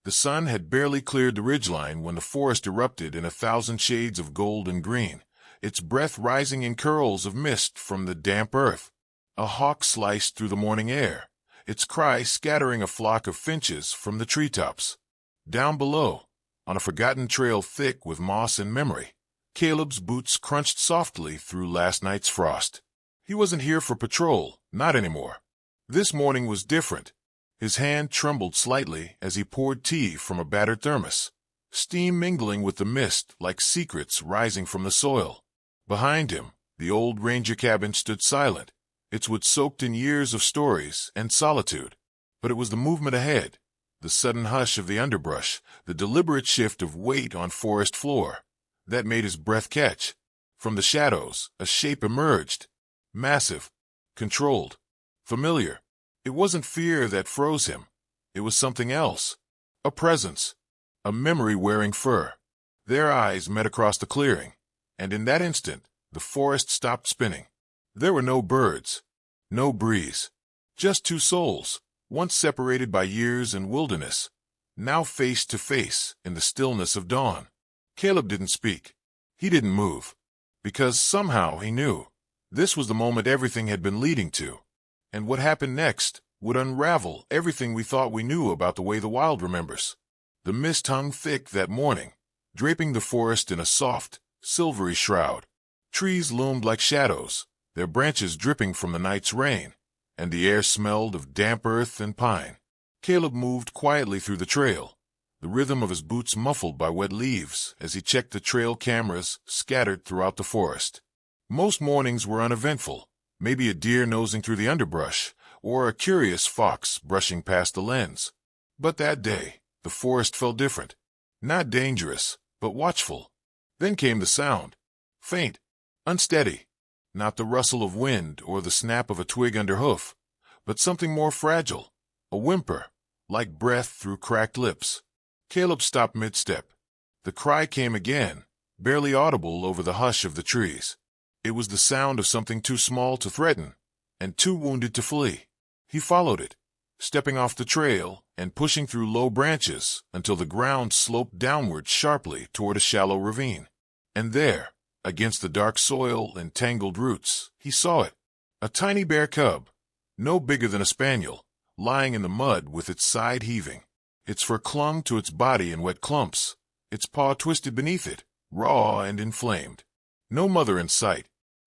The sun had barely cleared the ridgeline when the forest erupted in 1,000 shades of gold and green, its breath rising in curls of mist from the damp earth. A hawk sliced through the morning air, its cry scattering a flock of finches from the treetops. Down below, on a forgotten trail thick with moss and memory, Caleb's boots crunched softly through last night's frost. He wasn't here for patrol, not anymore. This morning was different. His hand trembled slightly as he poured tea from a battered thermos, steam mingling with the mist like secrets rising from the soil. Behind him, the old ranger cabin stood silent, its wood soaked in years of stories and solitude. But it was the movement ahead, the sudden hush of the underbrush, the deliberate shift of weight on forest floor, that made his breath catch. From the shadows, a shape emerged. Massive, controlled, familiar. It wasn't fear that froze him. It was something else. A presence. A memory wearing fur. Their eyes met across the clearing, and in that instant, the forest stopped spinning. There were no birds, no breeze. Just two souls, once separated by years and wilderness, now face to face in the stillness of dawn. Caleb didn't speak. He didn't move. Because somehow he knew. This was the moment everything had been leading to. And what happened next would unravel everything we thought we knew about the way the wild remembers. The mist hung thick that morning, draping the forest in a soft, silvery shroud. Trees loomed like shadows, their branches dripping from the night's rain, and the air smelled of damp earth and pine. Caleb moved quietly through the trail, the rhythm of his boots muffled by wet leaves as he checked the trail cameras scattered throughout the forest. Most mornings were uneventful, maybe a deer nosing through the underbrush, or a curious fox brushing past the lens. But that day, the forest felt different. Not dangerous, but watchful. Then came the sound. Faint, unsteady. Not the rustle of wind or the snap of a twig under hoof, but something more fragile. A whimper, like breath through cracked lips. Caleb stopped mid-step. The cry came again, barely audible over the hush of the trees. It was the sound of something too small to threaten, and too wounded to flee. He followed it, stepping off the trail and pushing through low branches until the ground sloped downward sharply toward a shallow ravine. And there, against the dark soil and tangled roots, he saw it. A tiny bear cub, no bigger than a spaniel, lying in the mud with its side heaving. Its fur clung to its body in wet clumps, its paw twisted beneath it, raw and inflamed. No mother in sight.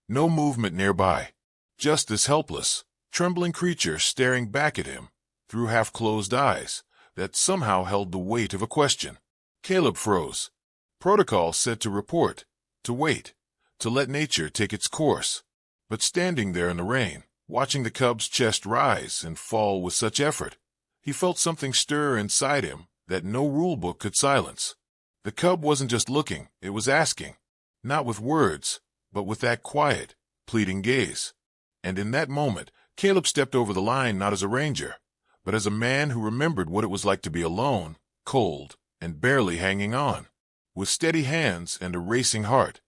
No movement nearby. Just this helpless, trembling creature staring back at him through half-closed eyes that somehow held the weight of a question. Caleb froze. Protocol said to report, to wait, to let nature take its course. But standing there in the rain, watching the cub's chest rise and fall with such effort, he felt something stir inside him that no rulebook could silence. The cub wasn't just looking, it was asking. Not with words, but with that quiet, pleading gaze. And in that moment, Caleb stepped over the line not as a ranger, but as a man who remembered what it was like to be alone, cold, and barely hanging on. With steady hands and a racing heart,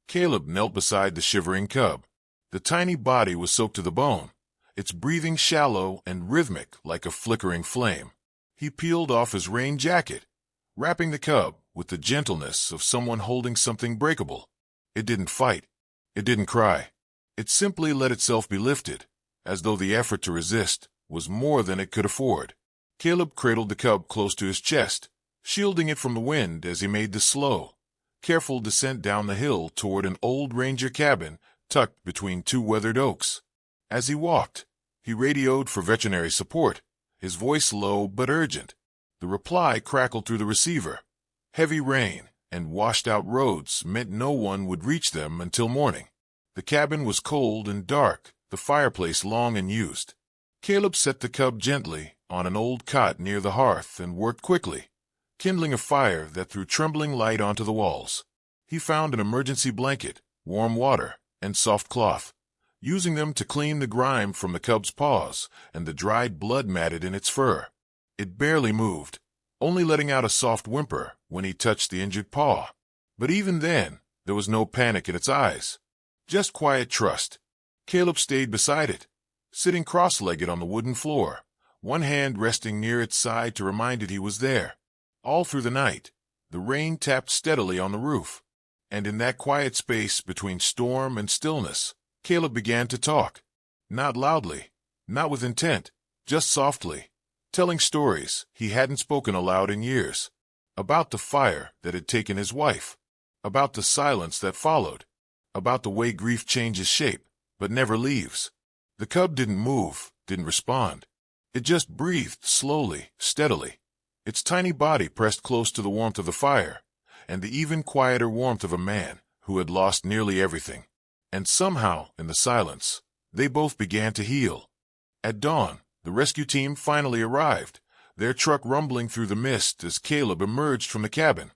Caleb knelt beside the shivering cub. The tiny body was soaked to the bone, its breathing shallow and rhythmic like a flickering flame. He peeled off his rain jacket, wrapping the cub with the gentleness of someone holding something breakable. It didn't fight. It didn't cry. It simply let itself be lifted, as though the effort to resist was more than it could afford. Caleb cradled the cub close to his chest, shielding it from the wind as he made the slow, careful descent down the hill toward an old ranger cabin tucked between two weathered oaks. As he walked, he radioed for veterinary support, his voice low but urgent. The reply crackled through the receiver. Heavy rain and washed-out roads meant no one would reach them until morning. The cabin was cold and dark, the fireplace long unused. Caleb set the cub gently on an old cot near the hearth and worked quickly, kindling a fire that threw trembling light onto the walls. He found an emergency blanket, warm water, and soft cloth, using them to clean the grime from the cub's paws and the dried blood matted in its fur. It barely moved, only letting out a soft whimper when he touched the injured paw. But even then, there was no panic in its eyes. Just quiet trust. Caleb stayed beside it, sitting cross-legged on the wooden floor, one hand resting near its side to remind it he was there. All through the night, the rain tapped steadily on the roof. And in that quiet space between storm and stillness, Caleb began to talk. Not loudly, not with intent, just softly, telling stories he hadn't spoken aloud in years. About the fire that had taken his wife. About the silence that followed. About the way grief changes shape, but never leaves. The cub didn't move, didn't respond. It just breathed slowly, steadily. Its tiny body pressed close to the warmth of the fire, and the even quieter warmth of a man who had lost nearly everything. And somehow, in the silence, they both began to heal. At dawn, the rescue team finally arrived, their truck rumbling through the mist as Caleb emerged from the cabin,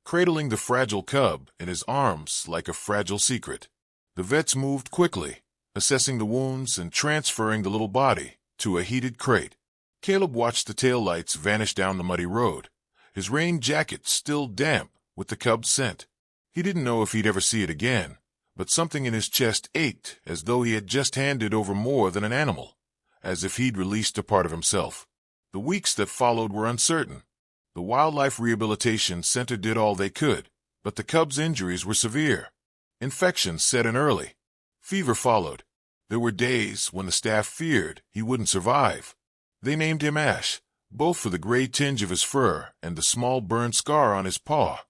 cradling the fragile cub in his arms like a fragile secret. The vets moved quickly, assessing the wounds and transferring the little body to a heated crate. Caleb watched the taillights vanish down the muddy road, his rain jacket still damp with the cub's scent. He didn't know if he'd ever see it again, but something in his chest ached as though he had just handed over more than an animal, as if he'd released a part of himself. The weeks that followed were uncertain. The wildlife rehabilitation center did all they could, but the cub's injuries were severe. Infections set in early. Fever followed. There were days when the staff feared he wouldn't survive. They named him Ash, both for the gray tinge of his fur and the small burned scar on his paw,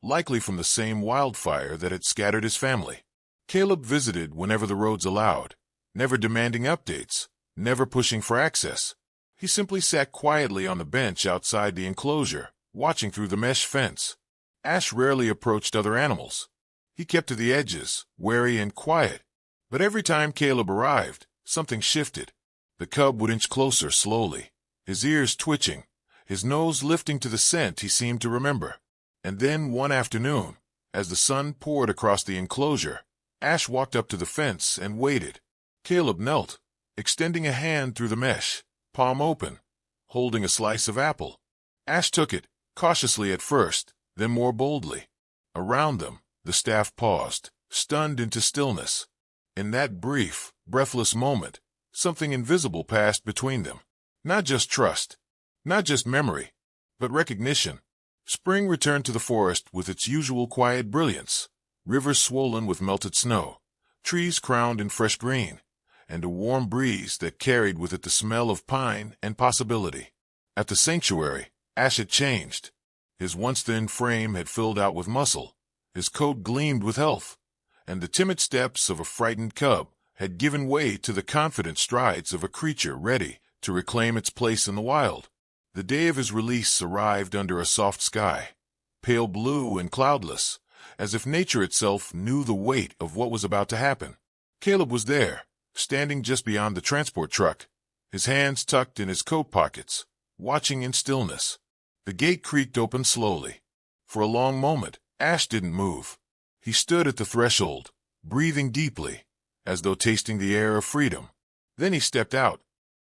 likely from the same wildfire that had scattered his family. Caleb visited whenever the roads allowed, never demanding updates, never pushing for access. He simply sat quietly on the bench outside the enclosure, watching through the mesh fence. Ash rarely approached other animals. He kept to the edges, wary and quiet. But every time Caleb arrived, something shifted. The cub would inch closer slowly, his ears twitching, his nose lifting to the scent he seemed to remember. And then one afternoon, as the sun poured across the enclosure, Ash walked up to the fence and waited. Caleb knelt, extending a hand through the mesh, palm open, holding a slice of apple. Ash took it, cautiously at first, then more boldly. Around them, the staff paused, stunned into stillness. In that brief, breathless moment, something invisible passed between them. Not just trust, not just memory, but recognition. Spring returned to the forest with its usual quiet brilliance, rivers swollen with melted snow, trees crowned in fresh green, and a warm breeze that carried with it the smell of pine and possibility. At the sanctuary, Ash had changed. His once thin frame had filled out with muscle, his coat gleamed with health, and the timid steps of a frightened cub had given way to the confident strides of a creature ready to reclaim its place in the wild. The day of his release arrived under a soft sky, pale blue and cloudless, as if nature itself knew the weight of what was about to happen. Caleb was there, standing just beyond the transport truck, his hands tucked in his coat pockets, watching in stillness. The gate creaked open slowly. For a long moment, Ash didn't move. He stood at the threshold, breathing deeply, as though tasting the air of freedom. Then he stepped out.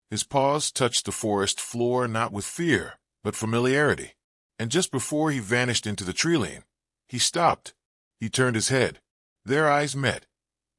His paws touched the forest floor not with fear, but familiarity. And just before he vanished into the tree-lane, he stopped. He turned his head. Their eyes met.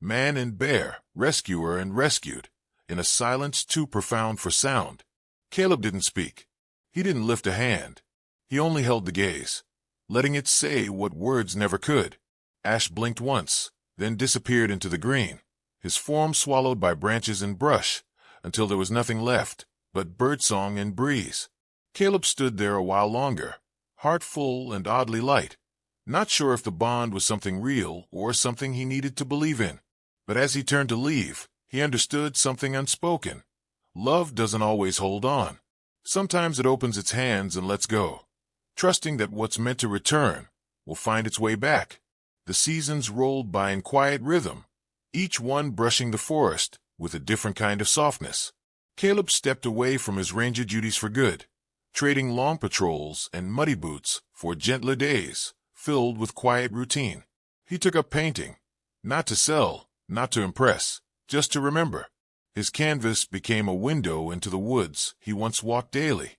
Man and bear, rescuer and rescued, in a silence too profound for sound. Caleb didn't speak. He didn't lift a hand. He only held the gaze, letting it say what words never could. Ash blinked once, then disappeared into the green, his form swallowed by branches and brush, until there was nothing left but birdsong and breeze. Caleb stood there a while longer, heart full and oddly light, not sure if the bond was something real or something he needed to believe in. But as he turned to leave, he understood something unspoken. Love doesn't always hold on. Sometimes it opens its hands and lets go, trusting that what's meant to return will find its way back. The seasons rolled by in quiet rhythm, each one brushing the forest with a different kind of softness. Caleb stepped away from his ranger duties for good, trading long patrols and muddy boots for gentler days, filled with quiet routine. He took up painting, not to sell, not to impress, just to remember. His canvas became a window into the woods he once walked daily.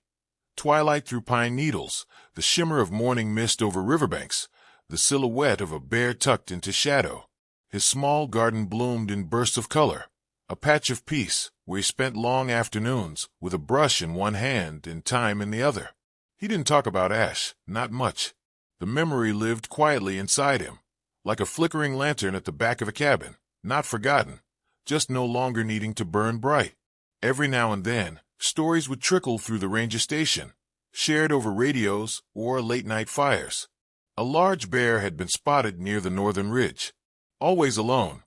Twilight through pine needles, the shimmer of morning mist over riverbanks, the silhouette of a bear tucked into shadow. His small garden bloomed in bursts of color, a patch of peace where he spent long afternoons with a brush in one hand and time in the other. He didn't talk about Ash, not much. The memory lived quietly inside him, like a flickering lantern at the back of a cabin, not forgotten, just no longer needing to burn bright. Every now and then, stories would trickle through the ranger station, shared over radios or late-night fires. A large bear had been spotted near the northern ridge. Always alone,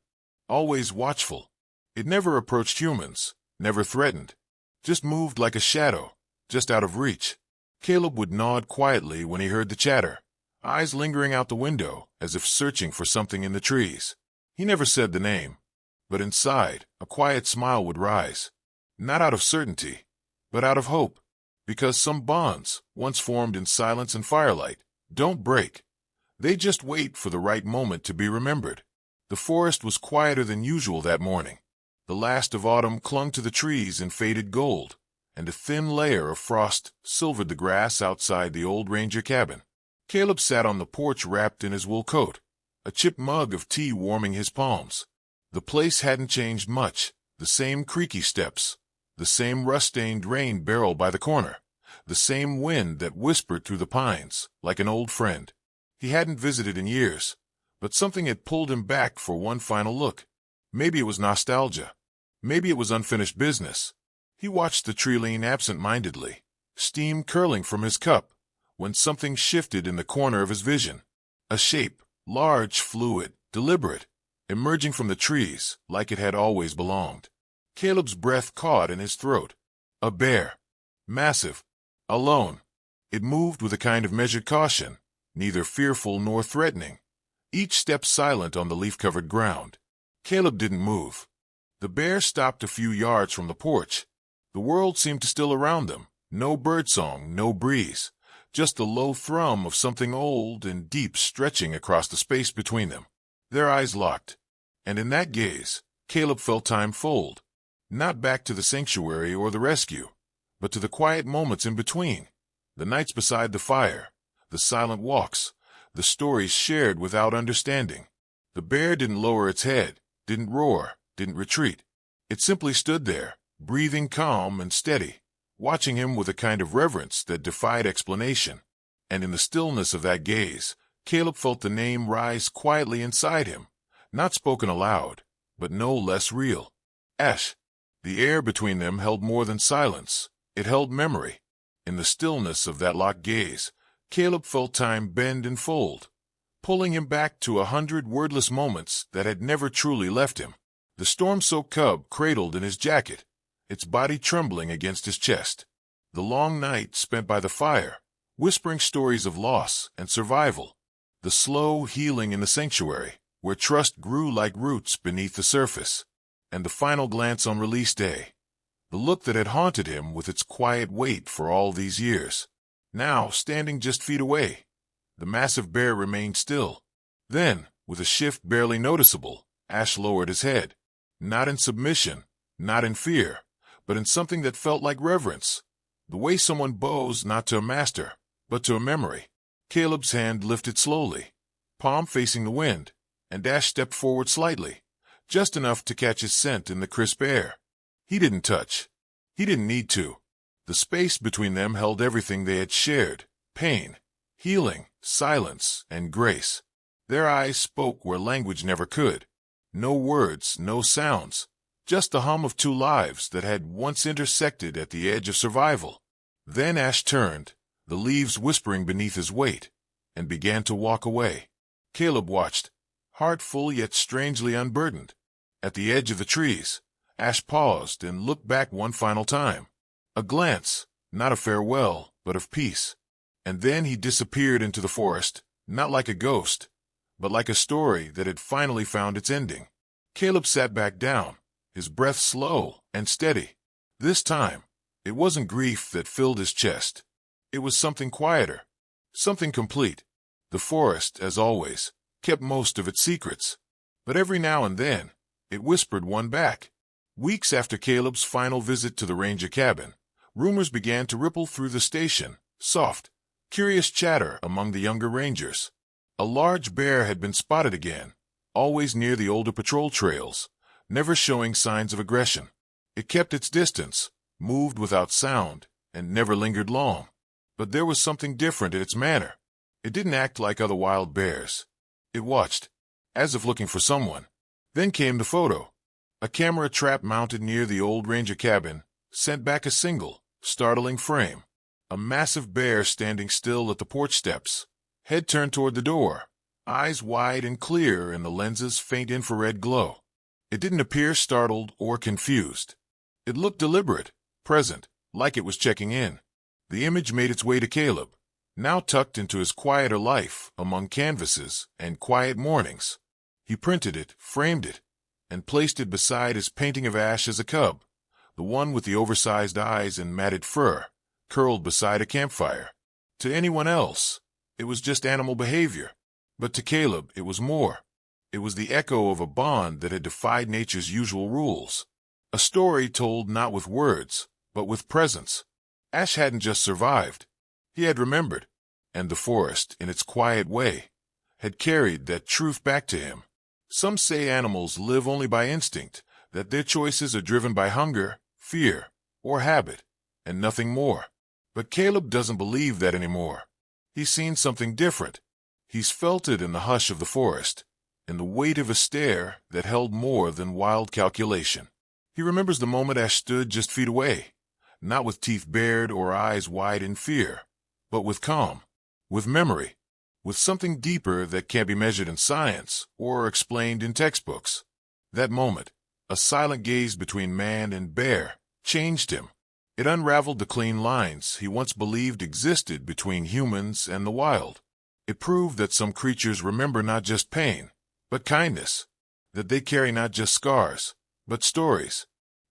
always watchful. It never approached humans, never threatened, just moved like a shadow, just out of reach. Caleb would nod quietly when he heard the chatter, eyes lingering out the window as if searching for something in the trees. He never said the name, but inside, a quiet smile would rise, not out of certainty, but out of hope, because some bonds, once formed in silence and firelight, don't break. They just wait for the right moment to be remembered. The forest was quieter than usual that morning. The last of autumn clung to the trees in faded gold, and a thin layer of frost silvered the grass outside the old ranger cabin. Caleb sat on the porch wrapped in his wool coat, a chipped mug of tea warming his palms. The place hadn't changed much, the same creaky steps, the same rust-stained rain barrel by the corner, the same wind that whispered through the pines like an old friend. He hadn't visited in years, but something had pulled him back for one final look. Maybe it was nostalgia. Maybe it was unfinished business. He watched the tree lean absent-mindedly, steam curling from his cup, when something shifted in the corner of his vision. A shape, large, fluid, deliberate, emerging from the trees like it had always belonged. Caleb's breath caught in his throat. A bear. Massive. Alone. It moved with a kind of measured caution, neither fearful nor threatening, each step silent on the leaf-covered ground. Caleb didn't move. The bear stopped a few yards from the porch. The world seemed to still around them. No birdsong, no breeze, just the low thrum of something old and deep stretching across the space between them. Their eyes locked, and in that gaze, Caleb felt time fold, not back to the sanctuary or the rescue, but to the quiet moments in between, the nights beside the fire, the silent walks, the stories shared without understanding. The bear didn't lower its head, didn't roar, didn't retreat. It simply stood there, breathing calm and steady, watching him with a kind of reverence that defied explanation. And in the stillness of that gaze, Caleb felt the name rise quietly inside him, not spoken aloud, but no less real. Ash. The air between them held more than silence. It held memory. In the stillness of that locked gaze, Caleb felt time bend and fold, pulling him back to 100 wordless moments that had never truly left him. The storm-soaked cub cradled in his jacket, its body trembling against his chest. The long night spent by the fire, whispering stories of loss and survival. The slow healing in the sanctuary, where trust grew like roots beneath the surface. And the final glance on release day, the look that had haunted him with its quiet weight for all these years. Now, standing just feet away, the massive bear remained still. Then, with a shift barely noticeable, Ash lowered his head. Not in submission, not in fear, but in something that felt like reverence. The way someone bows not to a master, but to a memory. Caleb's hand lifted slowly, palm facing the wind, and Ash stepped forward slightly, just enough to catch his scent in the crisp air. He didn't touch. He didn't need to. The space between them held everything they had shared: pain, healing, silence, and grace. Their eyes spoke where language never could. No words, no sounds, just the hum of two lives that had once intersected at the edge of survival. Then Ash turned, the leaves whispering beneath his weight, and began to walk away. Caleb watched, heart full yet strangely unburdened. At the edge of the trees, Ash paused and looked back one final time. A glance, not a farewell, but of peace. And then he disappeared into the forest, not like a ghost, but like a story that had finally found its ending. Caleb sat back down, his breath slow and steady. This time, it wasn't grief that filled his chest. It was something quieter, something complete. The forest, as always, kept most of its secrets, but every now and then, it whispered one back. Weeks after Caleb's final visit to the ranger cabin, rumors began to ripple through the station, soft, curious chatter among the younger rangers. A large bear had been spotted again, always near the older patrol trails, never showing signs of aggression. It kept its distance, moved without sound, and never lingered long. But there was something different in its manner. It didn't act like other wild bears. It watched, as if looking for someone. Then came the photo. A camera trap mounted near the old ranger cabin sent back a single, startling frame. A massive bear standing still at the porch steps, head turned toward the door, eyes wide and clear in the lens's faint infrared glow. It didn't appear startled or confused. It looked deliberate, present, like it was checking in. The image made its way to Caleb, now tucked into his quieter life among canvases and quiet mornings. He printed it, framed it, and placed it beside his painting of Ash as a cub, the one with the oversized eyes and matted fur, curled beside a campfire. To anyone else, it was just animal behavior. But to Caleb, it was more. It was the echo of a bond that had defied nature's usual rules. A story told not with words, but with presence. Ash hadn't just survived. He had remembered, and the forest, in its quiet way, had carried that truth back to him. Some say animals live only by instinct, that their choices are driven by hunger, fear, or habit, and nothing more. But Caleb doesn't believe that anymore. He's seen something different. He's felt it in the hush of the forest, in the weight of a stare that held more than wild calculation. He remembers the moment Ash stood just feet away, not with teeth bared or eyes wide in fear, but with calm, with memory, with something deeper that can't be measured in science or explained in textbooks. That moment, a silent gaze between man and bear, changed him. It unraveled the clean lines he once believed existed between humans and the wild. It proved that some creatures remember not just pain, but kindness, that they carry not just scars, but stories.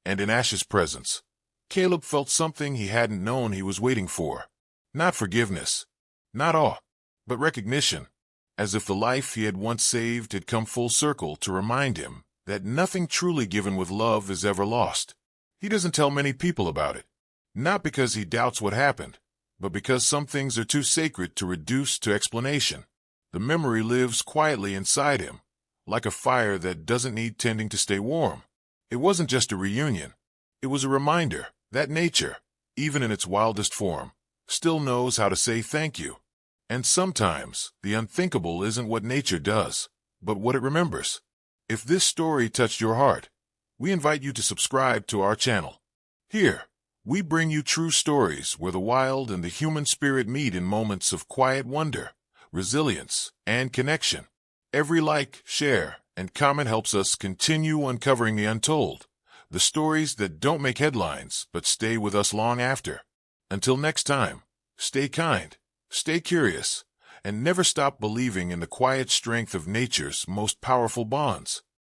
And in Ash's presence, Caleb felt something he hadn't known he was waiting for. Not forgiveness, not awe, but recognition, as if the life he had once saved had come full circle to remind him that nothing truly given with love is ever lost. He doesn't tell many people about it, not because he doubts what happened, but because some things are too sacred to reduce to explanation. The memory lives quietly inside him, like a fire that doesn't need tending to stay warm. It wasn't just a reunion. It was a reminder that nature, even in its wildest form, still knows how to say thank you. And sometimes, the unthinkable isn't what nature does, but what it remembers. If this story touched your heart, we invite you to subscribe to our channel. Here, we bring you true stories where the wild and the human spirit meet in moments of quiet wonder, resilience, and connection. Every like, share, and comment helps us continue uncovering the untold, the stories that don't make headlines but stay with us long after. Until next time, stay kind, stay curious, and never stop believing in the quiet strength of nature's most powerful bonds.